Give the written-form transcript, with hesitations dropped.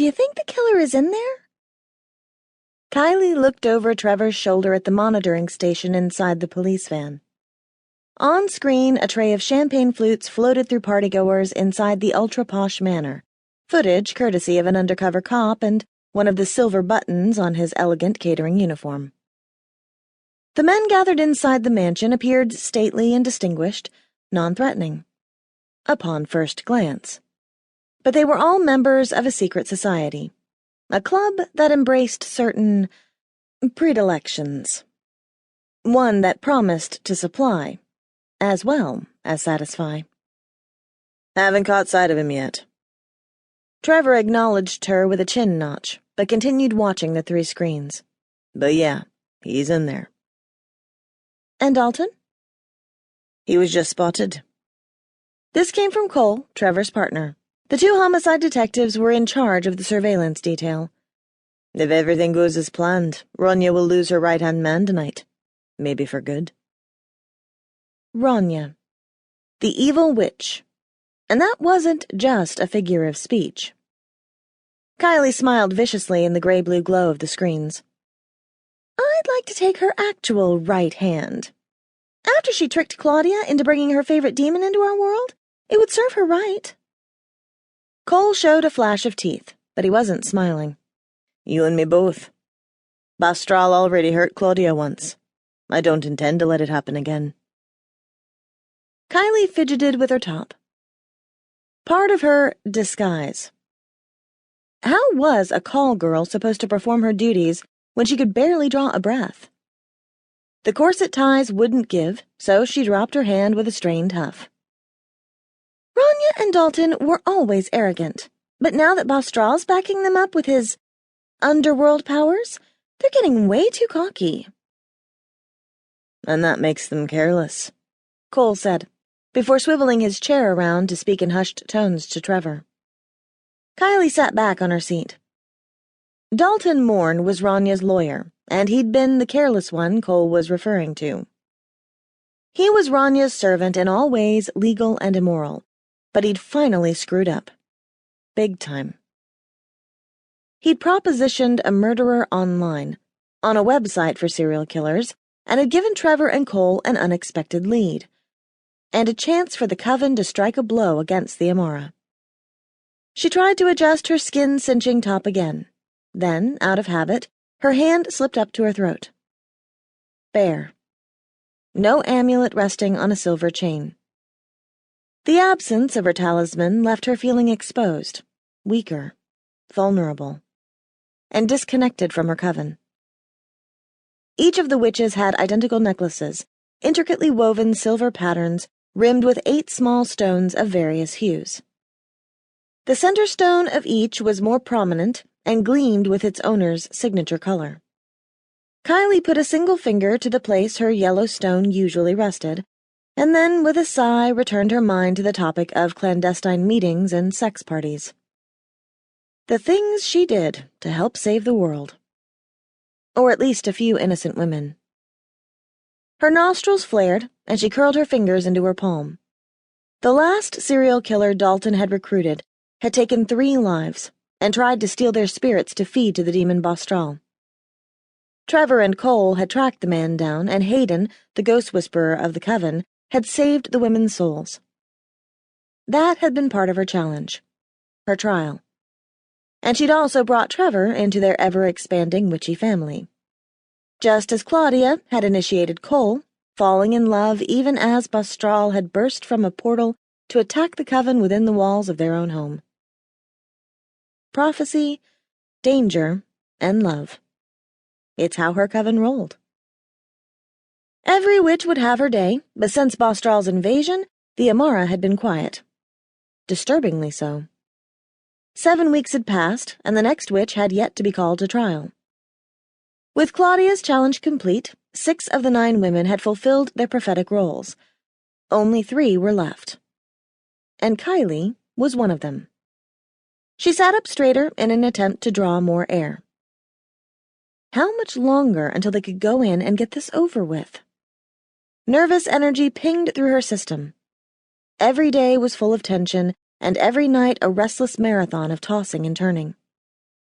Do you think the killer is in there? Kylie looked over Trevor's shoulder at the monitoring station inside the police van. On screen, a tray of champagne flutes floated through partygoers inside the ultra-posh manor, footage courtesy of an undercover cop and one of the silver buttons on his elegant catering uniform. The men gathered inside the mansion appeared stately and distinguished, non-threatening, upon first glance. But they were all members of a secret society, a club that embraced certain predilections. One that promised to supply, as well as satisfy. Haven't caught sight of him yet. Trevor acknowledged her with a chin notch, but continued watching the 3 screens. But yeah, he's in there. And Dalton? He was just spotted. This came from Cole, Trevor's partner. The 2 homicide detectives were in charge of the surveillance detail. If everything goes as planned, Ronya will lose her right-hand man tonight. Maybe for good. Ronya. The evil witch. And that wasn't just a figure of speech. Kylie smiled viciously in the gray-blue glow of the screens. I'd like to take her actual right hand. After she tricked Claudia into bringing her favorite demon into our world, it would serve her right. Cole showed a flash of teeth, but he wasn't smiling. You and me both. Bastral already hurt Claudia once. I don't intend to let it happen again. Kylie fidgeted with her top. Part of her disguise. How was a call girl supposed to perform her duties when she could barely draw a breath? The corset ties wouldn't give, so she dropped her hand with a strained huff. Ronya and Dalton were always arrogant, but now that Bastral's backing them up with his underworld powers, they're getting way too cocky. And that makes them careless, Cole said, before swiveling his chair around to speak in hushed tones to Trevor. Kylie sat back on her seat. Dalton Morn was Ronya's lawyer, and he'd been the careless one Cole was referring to. He was Ronya's servant in all ways legal and immoral, but he'd finally screwed up. Big time. He'd propositioned a murderer online, on a website for serial killers, and had given Trevor and Cole an unexpected lead, and a chance for the coven to strike a blow against the Amara. She tried to adjust her skin-cinching top again. Then, out of habit, her hand slipped up to her throat. Bare. No amulet resting on a silver chain. The absence of her talisman left her feeling exposed, weaker, vulnerable, and disconnected from her coven. Each of the witches had identical necklaces, intricately woven silver patterns rimmed with 8 small stones of various hues. The center stone of each was more prominent and gleamed with its owner's signature color. Kylie put a single finger to the place her yellow stone usually rested, and then, with a sigh, returned her mind to the topic of clandestine meetings and sex parties. The things she did to help save the world. Or at least a few innocent women. Her nostrils flared, and she curled her fingers into her palm. The last serial killer Dalton had recruited had taken 3 lives, and tried to steal their spirits to feed to the demon Bastral. Trevor and Cole had tracked the man down, and Hayden, the ghost whisperer of the coven, had saved the women's souls. That had been part of her challenge, her trial. And she'd also brought Trevor into their ever-expanding witchy family. Just as Claudia had initiated Cole, falling in love even as Bastral had burst from a portal to attack the coven within the walls of their own home. Prophecy, danger, and love. It's how her coven rolled. Every witch would have her day, but since Bastral's invasion, the Amara had been quiet. Disturbingly so. 7 weeks had passed, and the next witch had yet to be called to trial. With Claudia's challenge complete, 6 of the 9 women had fulfilled their prophetic roles. Only 3 were left. And Kylie was one of them. She sat up straighter in an attempt to draw more air. How much longer until they could go in and get this over with? Nervous energy pinged through her system. Every day was full of tension, and every night a restless marathon of tossing and turning.